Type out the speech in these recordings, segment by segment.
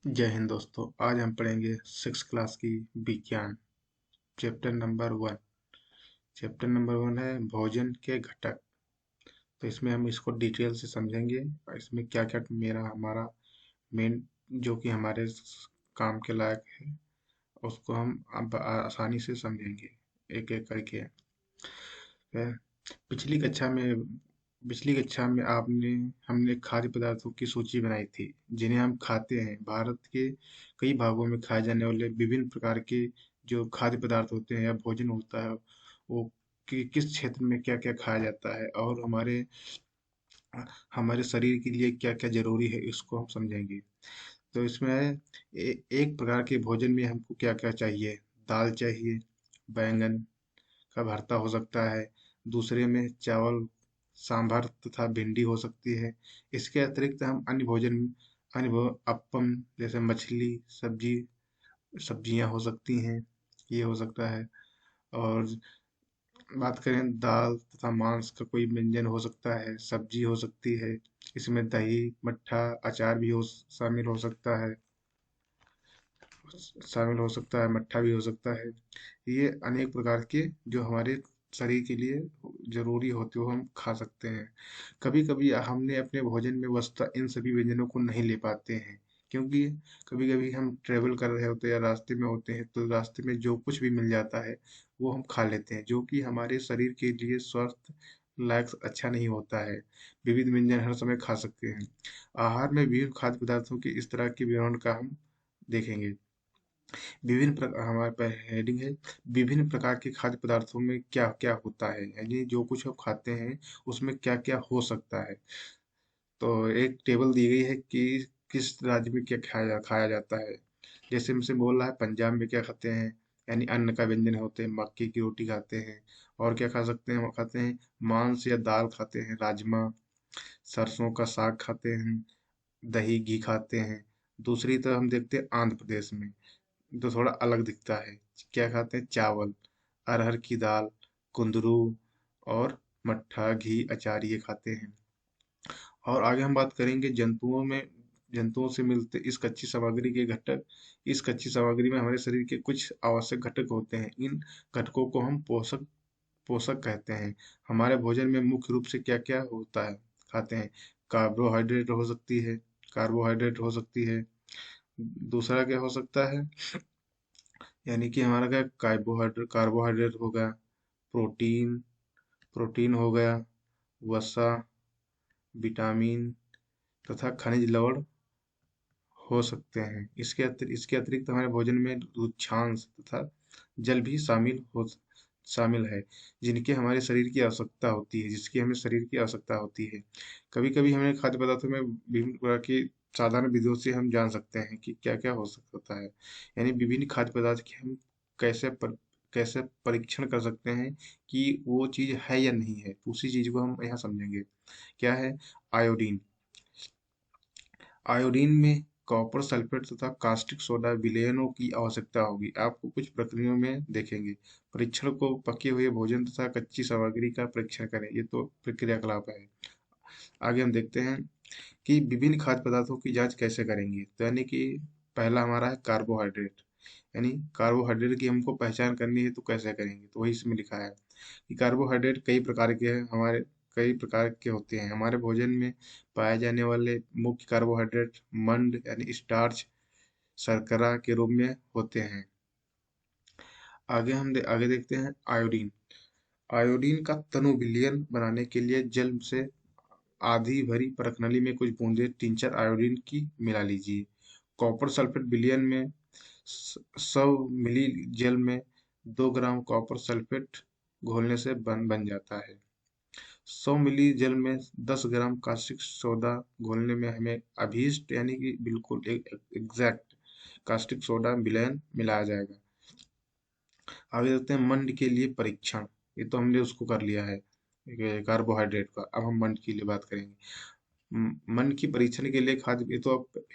जय हिंद दोस्तों। आज हम पढ़ेंगे 6 क्लास की विज्ञान चैप्टर नंबर 1। चैप्टर नंबर 1 है भोजन के घटक। तो इसमें हम इसको डिटेल से समझेंगे और इसमें क्या क्या मेरा हमारा मेन जो कि हमारे काम के लायक है उसको हम अब आसानी से समझेंगे एक एक करके। फिर पिछली कक्षा में पिछली कक्षा में आपने हमने खाद्य पदार्थों की सूची बनाई थी जिन्हें हम खाते हैं। भारत के कई भागों में खाए जाने वाले विभिन्न प्रकार के जो खाद्य पदार्थ होते हैं या भोजन होता है वो किस क्षेत्र में क्या क्या खाया जाता है और हमारे शरीर के लिए क्या क्या जरूरी है इसको हम समझेंगे। तो इसमें एक प्रकार के भोजन में हमको क्या क्या चाहिए। दाल चाहिए, बैंगन का भरता हो सकता है, दूसरे में चावल, सांभर तथा भिंडी हो सकती है। इसके अतिरिक्त हम अन्य अपम जैसे मछली, सब्जियां हो सकती हैं, ये हो सकता है। और बात करें दाल तथा मांस का कोई व्यंजन हो सकता है, सब्जी हो सकती है, इसमें दही, मट्ठा, अचार भी हो शामिल हो सकता है, मट्ठा भी हो सकता है। ये अनेक प्रकार के जो हमारे शरीर के लिए जरूरी होते हो हम खा सकते हैं। कभी कभी हमने अपने भोजन में वस्तुतः इन सभी व्यंजनों को नहीं ले पाते हैं क्योंकि कभी कभी हम ट्रेवल कर रहे होते हैं या रास्ते में होते हैं तो रास्ते में जो कुछ भी मिल जाता है वो हम खा लेते हैं जो कि हमारे शरीर के लिए स्वस्थ लायक अच्छा नहीं होता है। विविध व्यंजन हर समय खा सकते हैं। आहार में विभिन्न खाद्य पदार्थों की इस तरह के विवरण का हम देखेंगे। विभिन्न प्रकार हमारे पास हेडिंग है, विभिन्न प्रकार के खाद्य पदार्थों में क्या क्या होता है, यानी जो कुछ हम खाते हैं उसमें क्या क्या हो सकता है। तो एक टेबल दी गई है कि किस राज्य में क्या खाया जाता है। जैसे हमसे बोल रहा है पंजाब में क्या खाते हैं, यानी अन्न का व्यंजन होते हैं, मक्के की रोटी खाते हैं। और क्या खा सकते हैं, वो खाते हैं मांस या दाल खाते हैं, राजमा, सरसों का साग खाते हैं, दही घी खाते हैं। दूसरी तरफ हम देखते हैं आंध्र प्रदेश में तो थोड़ा अलग दिखता है। क्या खाते हैं, चावल, अरहर की दाल, कुंदरू और मट्ठा, घी, अचार ये खाते हैं। और आगे हम बात करेंगे जंतुओं से मिलते इस कच्ची सामग्री के घटक। इस कच्ची सामग्री में हमारे शरीर के कुछ आवश्यक घटक होते हैं। इन घटकों को हम पोषक पोषक कहते हैं। हमारे भोजन में मुख्य रूप से क्या क्या होता है, खाते हैं। कार्बोहाइड्रेट हो सकती है कार्बोहाइड्रेट हो सकती है। दूसरा क्या हो सकता है, यानी कि हमारा क्या कार्बोहाइड्रेट कार्बोहाइड्रेट हो गया, प्रोटीन प्रोटीन हो गया, वसा, विटामिन तथा खनिज लवण हो सकते हैं। इसके अतिरिक्त हमारे भोजन में दूधांश तथा जल भी शामिल है जिसकी हमें शरीर की आवश्यकता होती है। कभी कभी हमें खाद्य पदार्थों में विभिन्न प्रकार की साधारण विधियों से हम जान सकते हैं कि क्या क्या हो सकता है। यानी विभिन्न खाद्य पदार्थ की हम कैसे पर, कैसे परीक्षण कर सकते हैं कि वो चीज है या नहीं है, तो उसी चीज को हम यहाँ समझेंगे। क्या है, आयोडीन। आयोडीन में कॉपर सल्फेट तथा कास्टिक सोडा विलयनों की आवश्यकता होगी। आपको कुछ प्रक्रियाओं में देखेंगे। परीक्षण को पके हुए भोजन तथा कच्ची सामग्री का परीक्षण करें, ये तो प्रक्रियाकलाप है। आगे हम देखते हैं कि विभिन्न खाद्य पदार्थों की जांच कैसे करेंगे। तो यानी कि पहला हमारा है कार्बोहाइड्रेट। यानी कार्बोहाइड्रेट की हमको पहचान करनी है तो कैसे करेंगे, तो वही इसमें लिखा है कि कार्बोहाइड्रेट कई प्रकार के होते हैं। हमारे भोजन में पाए जाने वाले मुख्य कार्बोहाइड्रेट मंड यानी स्टार्च, शर्करा के रूप में होते हैं। आगे देखते हैं आयोडीन। आयोडीन का तनु विलयन बनाने के लिए जल से आधी भरी परखनली में कुछ बूंदे टिंचर आयोडीन की मिला लीजिए। कॉपर सल्फेट विलयन में 100 मिली जल में 2 ग्राम कॉपर सल्फेट घोलने से बन जाता है। 100 मिली जल में 10 ग्राम कास्टिक सोडा घोलने में हमें अभीष्ट यानी कि बिल्कुल एग्जैक्ट कास्टिक सोडा विलयन मिलाया जाएगा। आगे देखते हैं मंड के लिए परीक्षण। ये तो हमने उसको कर लिया है, कार्बोहाइड्रेट का। अब हम मंड के लिए बात करेंगे। मन की परीक्षण के लिए खाद्य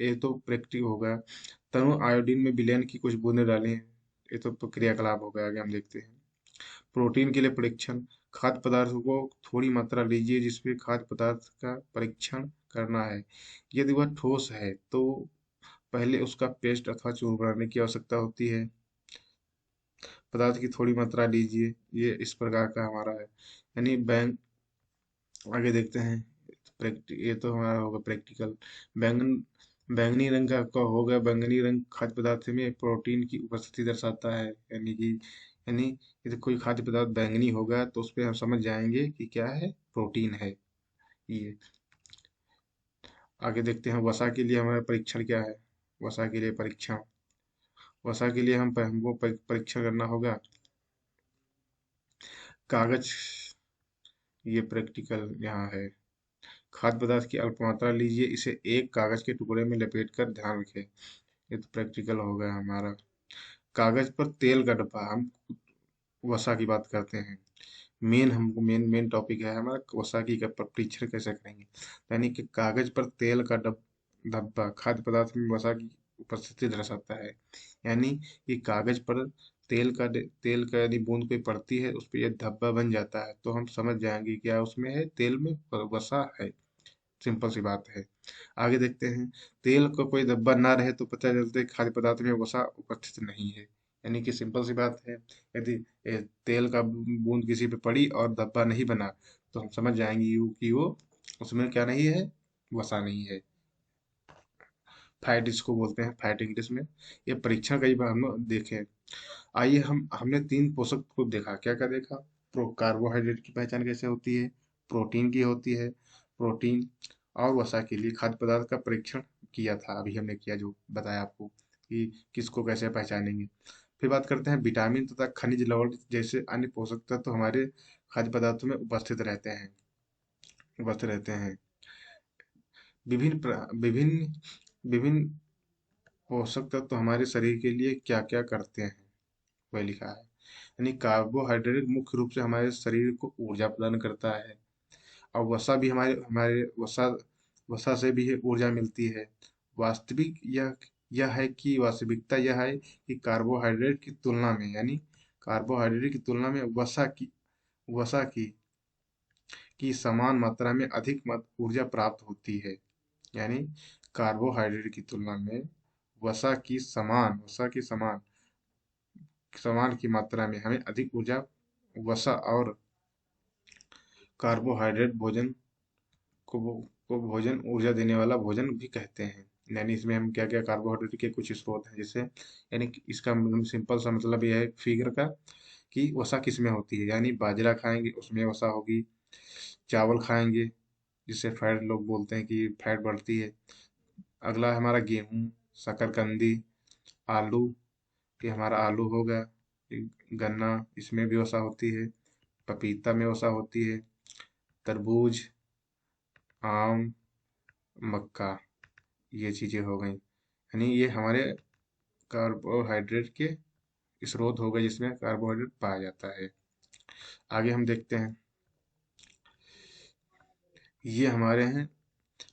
ये तो प्रैक्टिक हो गया। तनु आयोडीन में विलयन की कुछ बूंदें डालें, ये तो क्रियाकलाप हो गया। आगे हम देखते हैं प्रोटीन के लिए परीक्षण। खाद्य पदार्थों को थोड़ी मात्रा लीजिए जिसमें खाद्य पदार्थ का परीक्षण करना है। यदि वह ठोस है तो पहले उसका पेस्ट अथवा चूर्ण बनाने की आवश्यकता होती है। पदार्थ की थोड़ी मात्रा लीजिए, ये इस प्रकार का हमारा है। यानी बैंक आगे देखते हैं। ये तो हमारा होगा प्रैक्टिकल। बैंगन बैंगनी रंग का होगा। बैंगनी रंग खाद्य पदार्थ में प्रोटीन की उपस्थिति दर्शाता है। यानी यदि कोई खाद्य पदार्थ बैंगनी होगा तो उस पर हम समझ जाएंगे कि क्या है, प्रोटीन है ये। आगे देखते हैं वसा के लिए हमारा परीक्षण क्या है। वसा के लिए परीक्षण, वसा के लिए हमको परीक्षण करना होगा। कागज, ये प्रैक्टिकल यहाँ है। खाद्य पदार्थ की अल्प मात्रा लीजिए, इसे एक कागज के टुकड़े में लपेट कर ध्यान रखें। ये तो प्रैक्टिकल हो गया हमारा। कागज पर तेल का डब्बा, हम वसा की बात करते हैं। हमको मेन मेन टॉपिक है हमारा, वसा की का परीक्षण कैसे करेंगे। यानी कि कागज पर तेल का धब्बा खाद्य पदार्थ में वसा की उपस्थिति दर्शाता है। यानी कि कागज पर तेल का यदि बूंद कोई पड़ती है, उस पर यह धब्बा बन जाता है, तो हम समझ जाएंगे क्या उसमें है, तेल में वसा है। सिंपल सी बात है। आगे देखते हैं। तेल का कोई धब्बा ना रहे तो पता चलता है खाद्य पदार्थ में वसा उपस्थित नहीं है। यानी कि सिंपल सी बात है। यदि तेल का बूंद किसी पे पड़ी और धब्बा नहीं बना, तो हम समझ जाएंगे कि वो उसमें क्या नहीं है, वसा नहीं है। फैट इसको बोलते हैं, फैट इंग्लिश में। ये परीक्षण कई बार हम लोग देखे। आइए हमने तीन पोषक को देखा। क्या क्या देखा? कार्बोहाइड्रेट की पहचान कैसे होती है, प्रोटीन की होती है, प्रोटीन और वसा के लिए खाद्य पदार्थ का परीक्षण किया था, अभी हमने किया, जो बताया आपको कि किसको कैसे पहचानेंगे। फिर बात करते हैं विटामिन तथा खनिज लवण जैसे अन्य पोषक तत्व तो हमारे खाद्य पदार्थों में उपस्थित रहते हैं। विभिन्न विभिन्न पोषक तत्व तो हमारे शरीर के लिए क्या क्या करते हैं, वह लिखा है। यानी कार्बोहाइड्रेट मुख्य रूप से हमारे शरीर को ऊर्जा प्रदान करता है। और वसा भी हमारे हमारे वसा वसा से भी ऊर्जा मिलती है। वास्तविक यह है कि वास्तविकता यह है कि कार्बोहाइड्रेट की तुलना में वसा की समान मात्रा में अधिक ऊर्जा प्राप्त होती है। यानी कार्बोहाइड्रेट की तुलना में वसा की समान की मात्रा में हमें अधिक ऊर्जा, वसा और कार्बोहाइड्रेट को को भोजन ऊर्जा देने वाला भोजन भी कहते हैं। यानी इसमें हम क्या क्या कार्बोहाइड्रेट के कुछ स्रोत हैं, जैसे यानी कि इसका सिंपल सा मतलब यह है फिगर का, कि वसा किस में होती है। यानी बाजरा खाएंगे उसमें वसा होगी। चावल खाएंगे जिससे फैट, लोग बोलते हैं कि फैट बढ़ती है। अगला है हमारा गेहूँ, शकरकंदी, आलू, ये हमारा आलू हो गया। गन्ना, इसमें भी वसा होती है। पपीता में वसा होती है। तरबूज, आम, मक्का, ये चीजें हो गई। यानी ये हमारे कार्बोहाइड्रेट के स्रोत हो गए जिसमें कार्बोहाइड्रेट पाया जाता है। आगे हम देखते हैं। ये हमारे हैं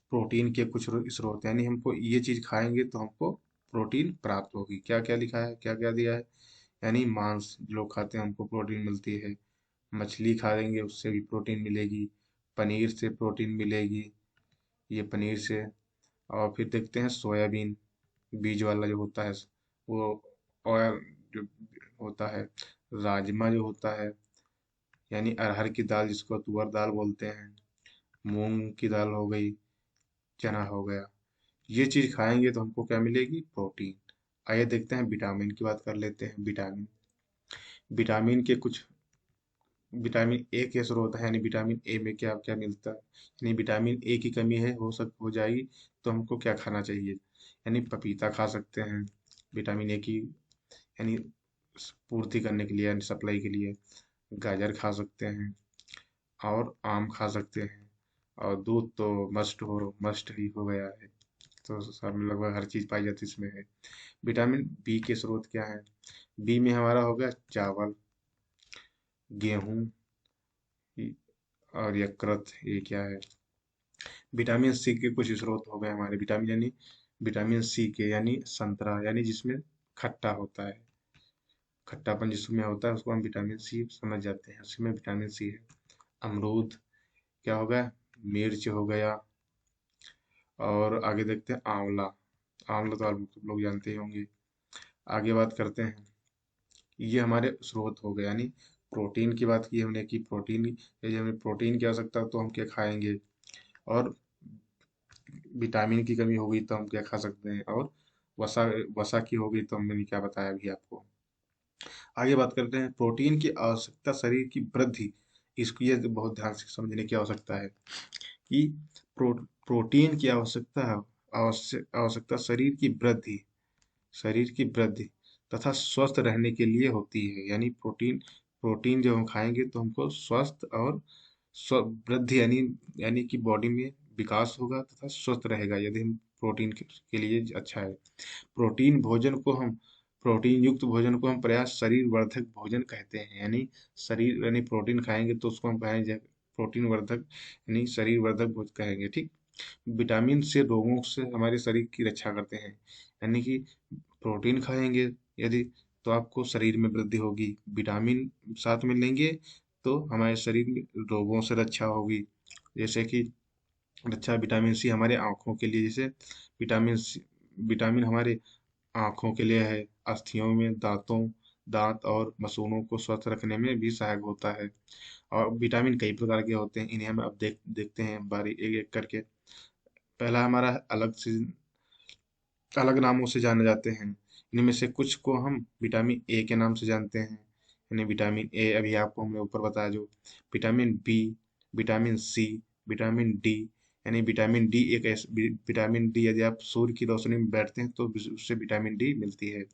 प्रोटीन के कुछ स्रोत। यानी हमको ये चीज खाएंगे तो हमको प्रोटीन प्राप्त होगी। क्या क्या लिखा है, क्या क्या दिया है। यानी मांस जो लोग खाते हैं हमको प्रोटीन मिलती है। मछली खाएंगे उससे भी प्रोटीन मिलेगी। पनीर से प्रोटीन मिलेगी, ये पनीर से। और फिर देखते हैं सोयाबीन, बीज वाला जो होता है वो। ऑयल जो होता है। राजमा जो होता है, यानी अरहर की दाल जिसको तुअर दाल बोलते हैं। मूंग की दाल हो गई, चना हो गया। ये चीज खाएंगे तो हमको क्या मिलेगी, प्रोटीन। आइए देखते हैं विटामिन की बात कर लेते हैं। विटामिन विटामिन के कुछ विटामिन ए के स्रोत है। यानी विटामिन ए में क्या क्या मिलता है। यानी विटामिन ए की कमी हो जाएगी तो हमको क्या खाना चाहिए। यानी पपीता खा सकते हैं विटामिन ए की, यानी पूर्ति करने के लिए, यानी सप्लाई के लिए। गाजर खा सकते हैं और आम खा सकते हैं। और दूध तो मस्ट ही हो गया है। तो सब में लगभग हर चीज पाई जाती है इसमें है। विटामिन बी के स्रोत क्या है। बी में हमारा हो गया चावल, गेहूं और यकृत, ये क्या है। विटामिन सी के कुछ स्रोत हो गए हमारे। विटामिन सी के, यानी संतरा, यानी जिसमें खट्टा होता है, खट्टापन जिसमें होता है उसको हम विटामिन सी समझ जाते हैं, उसमें विटामिन सी है। अमरूद, क्या हो गया, मिर्च हो गया। और आगे देखते हैं आंवला। आम्ल तो आप लोग जानते ही होंगे। आगे बात करते हैं, ये हमारे स्रोत हो गए, यानी प्रोटीन की बात की हमने कि प्रोटीन, यदि हमें प्रोटीन की आवश्यकता हो तो हम क्या खाएंगे, और विटामिन की कमी हो गई तो हम क्या खा सकते हैं, और वसा वसा की हो गई तो हमने क्या बताया अभी आपको। आगे बात करते हैं, प्रोटीन की आवश्यकता शरीर की वृद्धि, इसको ये बहुत ध्यान से समझने की आवश्यकता है कि प्रोटीन की आवश्यकता शरीर की वृद्धि तथा स्वस्थ रहने के लिए होती है। यानी प्रोटीन प्रोटीन जब हम खाएंगे तो हमको स्वस्थ और वृद्धि, यानी यानी कि बॉडी में विकास होगा तथा स्वस्थ रहेगा यदि हम प्रोटीन के लिए अच्छा है। प्रोटीन भोजन को हम प्रोटीन युक्त भोजन को हम प्रयास शरीर वर्धक भोजन कहते हैं। यानी शरीर यानी प्रोटीन खाएंगे तो उसको हम कहेंगे प्रोटीन वर्धक, यानी शरीर वर्धक भोजन कहेंगे, ठीक। विटामिन से रोगों से हमारे शरीर की रक्षा करते हैं। यानी कि प्रोटीन खाएंगे यदि तो आपको शरीर में वृद्धि होगी, विटामिन साथ में लेंगे तो हमारे शरीर में रोगों से रक्षा होगी। जैसे कि रक्षा विटामिन सी हमारे आँखों के लिए, जैसे विटामिन हमारे आँखों के लिए है, अस्थियों में दांत और मसूड़ों को स्वस्थ रखने में भी सहायक होता है। और विटामिन कई प्रकार के होते हैं, इन्हें हम अब देखते हैं बारी एक एक करके। पहला हमारा अलग नामों से जाने जाते हैं। इनमें से कुछ को हम विटामिन ए के नाम से जानते हैं, यानी विटामिन ए अभी आपको हमने ऊपर बताया जो। Vitamin B, vitamin C, vitamin D, यानी विटामिन डी एक विटामिन डी यदि आप सूर्य की रोशनी में बैठते हैं तो उससे विटामिन डी मिलती है।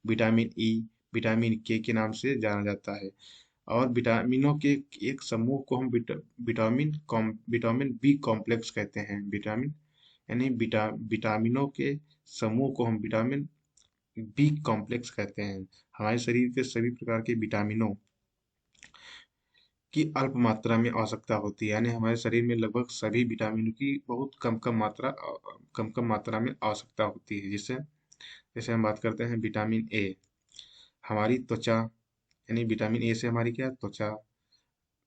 विटामिन ई विटामिन के नाम से जाना जाता है। और विटामिनों के एक समूह को हम विटामिन बी कॉम्प्लेक्स कहते हैं। यानी विटामिनों के समूह को हम विटामिन बी कॉम्प्लेक्स कहते हैं। हमारे शरीर के सभी प्रकार के विटामिनों की अल्प मात्रा में आवश्यकता होती है। यानी हमारे शरीर में लगभग सभी विटामिनों की बहुत कम कम मात्रा में आवश्यकता होती है। जिससे जैसे हम बात करते हैं विटामिन ए, हमारी त्वचा, यानी विटामिन ए से हमारी क्या त्वचा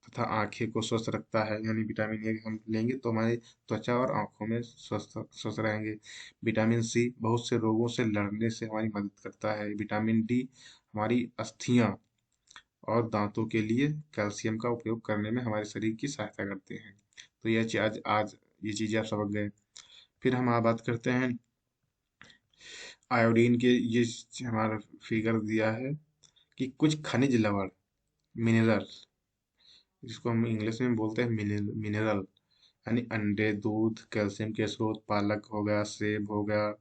तथा आंखें को स्वस्थ रखता है। यानी विटामिन ए हम लेंगे तो हमारी त्वचा और आंखों में स्वस्थ स्वस्थ रहेंगे। विटामिन सी बहुत से रोगों से लड़ने से हमारी मदद करता है। विटामिन डी हमारी अस्थियां और दांतों के लिए कैल्शियम का उपयोग करने में हमारे शरीर की सहायता करते हैं। तो ये आज ये चीजें आप समझ गए। फिर हम बात करते हैं आयोडीन के। ये हमारा फिगर दिया है कि कुछ खनिज लवण, मिनरल, जिसको हम इंग्लिश में बोलते हैं मिनरल, यानी अंडे, दूध, कैल्शियम के स्रोत, पालक हो गया, सेब हो गया,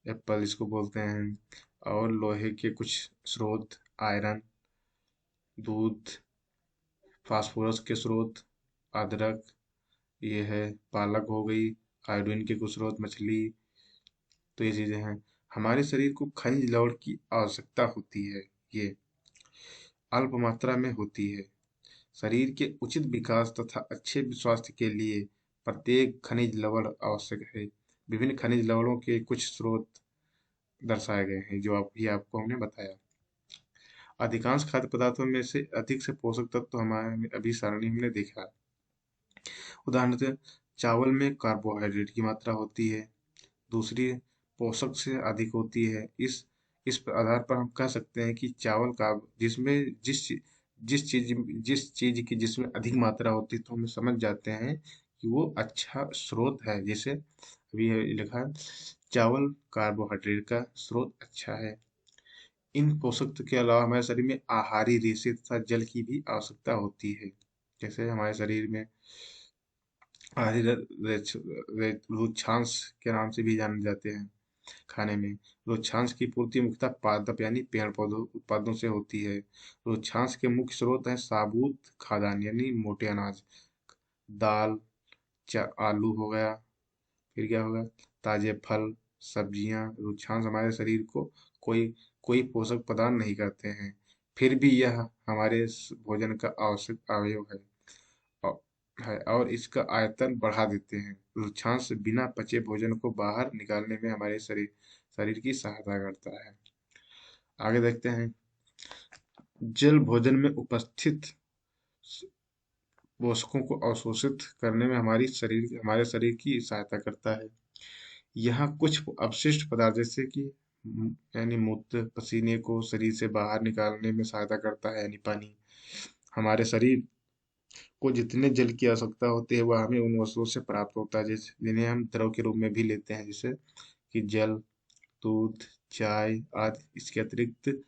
एप्पल इसको बोलते हैं, और लोहे के कुछ स्रोत, आयरन, दूध, फास्फोरस के स्रोत, अदरक, ये है, पालक हो गई, आयोडीन के कुछ स्रोत, मछली। तो ये चीजें हैं। हमारे शरीर को खनिज लवण की आवश्यकता होती है, ये अल्प मात्रा में होती है। शरीर के उचित विकास तथा अच्छे स्वास्थ्य के लिए प्रत्येक खनिज लवण आवश्यक है। विभिन्न खनिज लवणों के कुछ स्रोत दर्शाए गए हैं जो आपको हमने बताया। अधिकांश खाद्य पदार्थों में से अधिक से पोषक तत्व तो हमारे अभी सारणी हमने देखा। उदाहरण से चावल में कार्बोहाइड्रेट की मात्रा होती है, दूसरी पोषक से अधिक होती है। इस आधार पर हम कह सकते हैं कि चावल का जिसमें जिस चीज की जिसमें अधिक मात्रा होती है तो हम समझ जाते हैं कि वो अच्छा स्रोत है। जैसे अभी लिखा है चावल कार्बोहाइड्रेट का स्रोत अच्छा है। इन पोषक तत्व के अलावा हमारे शरीर में आहारी रेशे तथा जल की भी आवश्यकता होती है। जैसे हमारे शरीर में आहारी रुक्षांश के नाम से भी जाने जाते हैं। खाने में रुक्षांश की पूर्ति मुख्यतः पादप यानी पेड़ पौधों उत्पादों से होती है। रुक्षांश के मुख्य स्रोत हैं साबुत खाद्यान्न यानी मोटे अनाज, दाल, आलू हो गया, फिर क्या होगा, ताजे फल, सब्जियां। रुक्षांश हमारे शरीर को कोई कोई पोषक प्रदान नहीं करते हैं, फिर भी यह हमारे भोजन का आवश्यक अवयव है, और इसका आयतन बढ़ा देते हैं। रुक्षांश बिना पचे भोजन को बाहर निकालने में हमारे शरीर की सहायता करता है। आगे देखते हैं, जल भोजन में उपस्थित पोषकों को अवशोषित करने में हमारे शरीर की सहायता करता है। यहाँ कुछ अवशिष्ट पदार्थ जैसे कि यानी मूत्र पसीने को शरीर से बाहर निकालने में सहायता करता है, यानी पानी हमारे शरीर को जितने जल की आवश्यकता होती है वह हमें उन वस्तुओं से प्राप्त होता है, जैसे जिन्हें हम द्रव के रूप में भी लेते हैं, जैसे कि जल, दूध, चाय आदि। इसके अतिरिक्त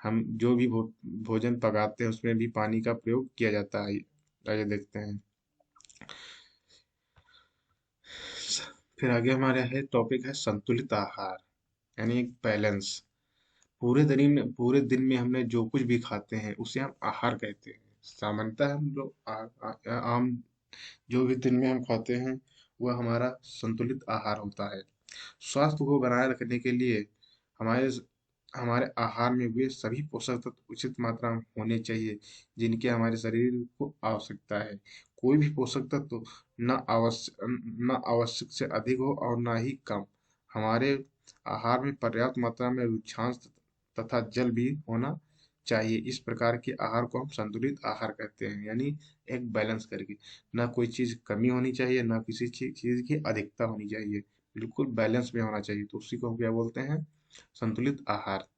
हम जो भी भोजन पकाते हैं उसमें भी पानी का प्रयोग किया जाता है। आइए देखते हैं। फिर आगे हमारे है टॉपिक है संतुलित आहार, यानी एक बैलेंस। पूरे दिन में हमने जो कुछ भी खाते हैं उसे हम आहार कहते हैं। सामान्यतः हम लोग आम जो भी दिन में हम खाते हैं वह हमारा संतुलित आहार होता है। स्वास्थ्य को बनाए रखने के लिए हमारे हमारे आहार में वे सभी पोषक तत्व उचित मात्रा में होने चाहिए जिनकी हमारे शरीर को आवश्यकता है। कोई भी पोषक तत्व न आवश्यक से अधिक हो और ना ही कम। हमारे आहार में पर्याप्त मात्रा में रुक्षांश तथा जल भी होना चाहिए। इस प्रकार के आहार को हम संतुलित आहार कहते हैं, यानी एक बैलेंस करके। ना कोई चीज कमी होनी चाहिए, ना किसी चीज की अधिकता होनी चाहिए, बिल्कुल बैलेंस में होना चाहिए। तो उसी को हम क्या बोलते हैं? संतुलित आहार।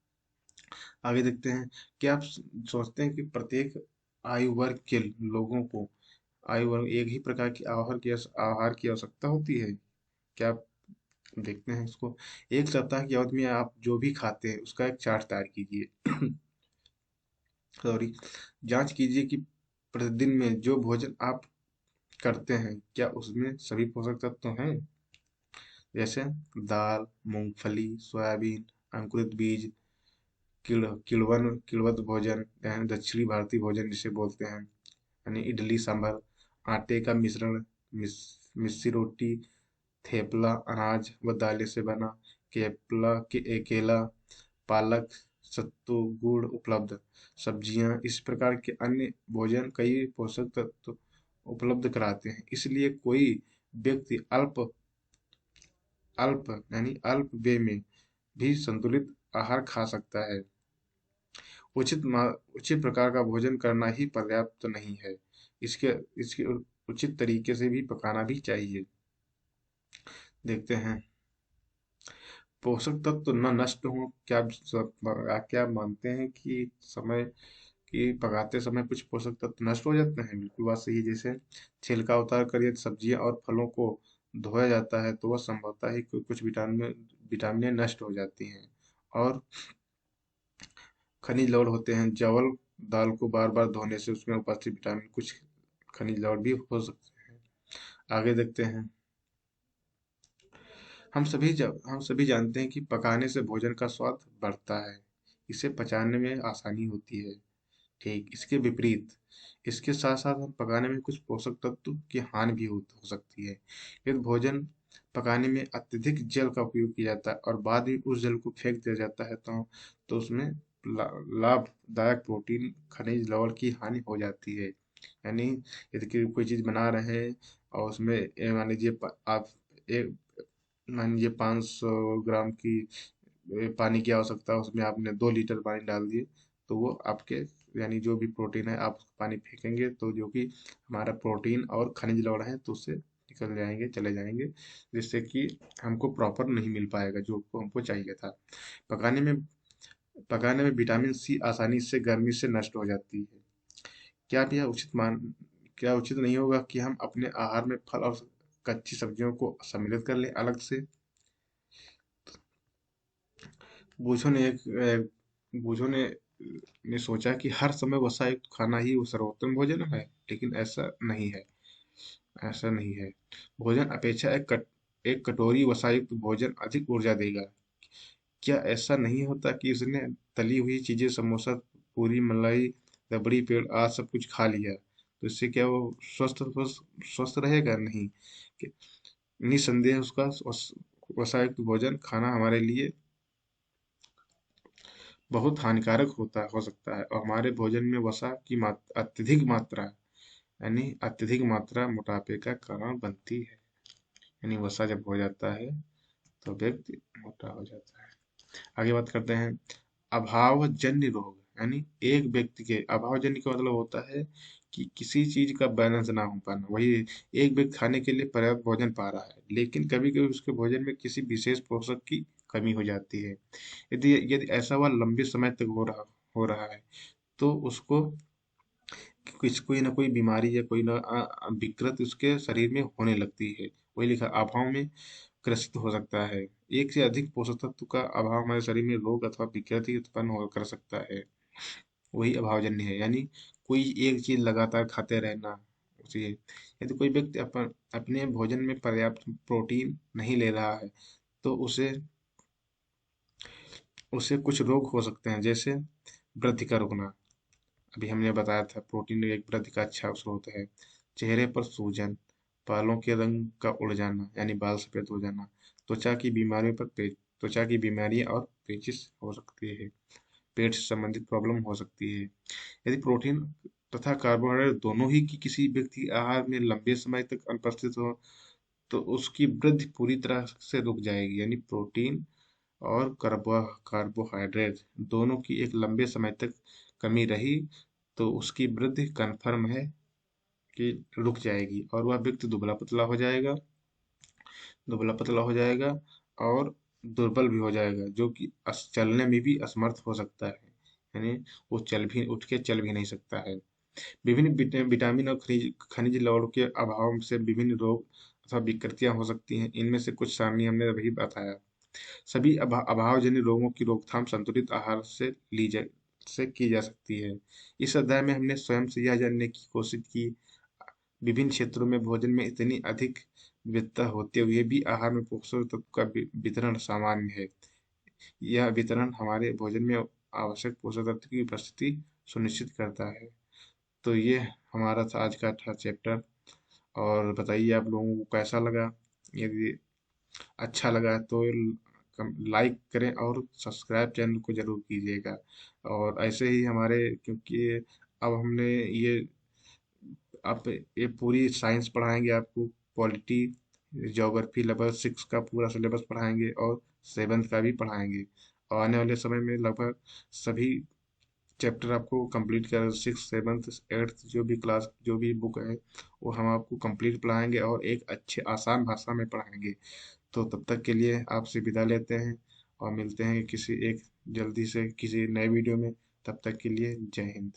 आगे देखते हैं। क्या आप सोचते हैं कि प्रत्येक आयु वर्ग के लोगों को आयु वर्ग एक ही प्रकार की आहार की आवश्यकता होती है? क्या आप देखते हैं इसको। एक सप्ताह की अवधि में आप जो भी खाते हैं उसका एक चार्ट तैयार कीजिए। सॉरी, जांच कीजिए कि प्रतिदिन में जो भोजन आप करते हैं क्या उसमें सभी पोषक तत्व हैं, जैसे दाल, मूंगफली, सोयाबीन, अंकुरित बीज, किण्वन भोजन यानी दक्षिणी भारतीय भोजन जिसे बोलते हैं, यानी इडली सांभर, आटे का मिश्रण, मिस्सी रोटी, थेपला, अनाज व दालें से बना, केला, पालक, सत्तू, गुड़ उपलब्ध, सब्जियां। इस प्रकार के अन्य भोजन कई पोषक तत्व उपलब्ध कराते हैं। इसलिए कोई व्यक्ति अल्प अल्प यानी अल्प व्यय में भी संतुलित आहार खा सकता है। उचित प्रकार का भोजन करना ही पर्याप्त नहीं है, इसके इसके उचित तरीके से भी पकाना भी चाहिए। देखते हैं। पोषक तत्व न नष्ट हो, क्या मानते हैं कि समय कि पकाते समय कुछ पोषक तत्व नष्ट हो जाते हैं? बिल्कुल बात सही है। जैसे छिलका उतार कर यदि सब्जियां और फलों को धोया जाता है तो वह संभवतः ही कुछ विटामिनें नष्ट हो जाती हैं। और खनिज लवण होते हैं। चावल दाल को बार बार धोने से उसमें उपस्थित विटामिन कुछ खनिज लवण भी हो सकते हैं। आगे देखते हैं। हम सभी जानते हैं कि पकाने से भोजन का स्वाद बढ़ता है, इसे पचाने में आसानी होती है। ठीक इसके विपरीत, इसके साथ साथ हम पकाने में कुछ पोषक तत्व की हानि भी हो सकती है। यदि भोजन पकाने में अत्यधिक जल का उपयोग किया जाता है और बाद में उस जल को फेंक दिया जाता है तो उसमें लाभदायक प्रोटीन खनिज लवण की हानि हो जाती है। यानी यदि कोई चीज बना रहे हैं और उसमें मान लीजिए आप एक मान लीजिए 500 ग्राम की पानी की आवश्यकता है, उसमें आपने 2 लीटर पानी डाल दिए, तो वो आपके यानी जो भी प्रोटीन है आप पानी फेंकेंगे तो जो कि हमारा प्रोटीन और खनिज लवण है तो उससे निकल जाएंगे, चले जाएंगे, जिससे कि हमको प्रॉपर नहीं मिल पाएगा जो हमको चाहिए था। पकाने में पकाने में विटामिन सी आसानी से गर्मी से नष्ट हो जाती है। क्या आप यह क्या उचित नहीं होगा कि हम अपने आहार में फल और कच्ची सब्जियों को सम्मिलित कर लें अलग से? बूझों ने एक बूझों ने सोचा कि हर समय वसा युक्त खाना ही वो सर्वोत्तम भोजन है, लेकिन ऐसा नहीं है। भोजन अपेक्षा एक कटोरी वसा युक्त भोजन अधिक ऊर्जा देगा। क्या ऐसा नहीं होता कि उसने तली हुई चीजें, समोसा, पूरी, मलाई, रबड़ी, पेड़ आज सब कुछ खा लिया तो इससे क्या वो स्वस्थ रहेगा? नहीं। कि- निसंदेह उसका वसा युक्त भोजन खाना हमारे लिए बहुत हानिकारक हो सकता है और हमारे भोजन में वसा की अत्यधिक मात्रा मोटापे का कारण बनती है। यानी वसा जब हो जाता है तो व्यक्ति मोटा हो जाता है। आगे बात करते हैं। अभावजन्य रोग, यानी एक व्यक्ति के अभावजन्य का मतलब होता है कि किसी चीज का बैलेंस ना हो पाना। वही एक व्यक्ति खाने के लिए पर्याप्त भोजन पा रहा है, लेकिन कभी कभी उसके भोजन में किसी विशेष पोषक की कमी हो जाती है। यदि यदि ऐसा हुआ लंबे समय तक हो रहा है, तो उसको कुछ कोई ना कोई बीमारी या कोई ना विकृत उसके शरीर में होने लगती है। वही लिखा, अभाव में ग्रसित हो सकता है। एक से अधिक पोषक तत्व का अभाव हमारे शरीर में रोग अथवा विकृति उत्पन्न हो कर सकता है। वही अभावजन्य है, यानी कोई एक चीज लगातार खाते रहना। उसी यदि कोई व्यक्ति अपने भोजन में पर्याप्त प्रोटीन नहीं ले रहा है, तो उसे उसे कुछ रोग हो सकते हैं, जैसे वृद्धि का रुकना। अभी हमने बताया था प्रोटीन एक वृद्धि का अच्छा स्रोत है। चेहरे पर सूजन, बालों के रंग का उड़ जाना यानी बाल सफेद हो जाना, त्वचा की बीमारियां और पेचिश हो सकती है। पेट से संबंधित प्रॉब्लम हो सकती है। यदि प्रोटीन तथा कार्बोहाइड्रेट दोनों ही की किसी व्यक्ति के आहार में लंबे समय तक अनुपस्थित हो, तो उसकी वृद्धि पूरी तरह से रुक जाएगी। यानी प्रोटीन और कार्बोहाइड्रेट दोनों की एक लंबे समय तक कमी रही, तो उसकी वृद्धि कन्फर्म है कि रुक जाएगी, और वह व्यक्ति दुबला पतला हो जाएगा और दुर्बल भी हो जाएगा, जो कि चलने में भी असमर्थ हो सकता है। यानी वो उठ के चल भी नहीं सकता है। विभिन्न विटामिन और खनिज खनिज लवण के अभाव से विभिन्न रोग अथवा विकृतियां हो सकती हैं। इनमें से कुछ सारणी हमने अभी बताया। सभी अभावजन्य रोगों की रोकथाम संतुलित आहार से की जा सकती है। इस अध्याय में हमने स्वयं से यह जानने की कोशिश की, विभिन्न क्षेत्रों में भोजन में इतनी अधिक विविधता होते हुए भी आहार में पोषक तत्व का वितरण सामान्य है। यह वितरण हमारे भोजन में आवश्यक पोषक तत्व की उपस्थिति सुनिश्चित करता है। तो ये हमारा था आज का चैप्टर। और बताइए आप लोगों को कैसा लगा। यदि अच्छा लगा तो लाइक करें और सब्सक्राइब चैनल को जरूर कीजिएगा। और ऐसे ही हमारे, क्योंकि अब हमने ये आप ये पूरी साइंस पढ़ाएंगे आपको, पॉलिटी, ज्योग्राफी लेवल 6 का पूरा सिलेबस पढ़ाएंगे और 7th का भी पढ़ाएंगे। और आने वाले समय में लगभग सभी चैप्टर आपको कंप्लीट कर 6, 7th, 8th जो भी क्लास जो भी बुक है वो हम आपको कंप्लीट पढ़ाएंगे और एक अच्छे आसान भाषा में पढ़ाएंगे। तो तब तक के लिए आपसे विदा लेते हैं और मिलते हैं किसी एक जल्दी से किसी नए वीडियो में। तब तक के लिए जय हिंद।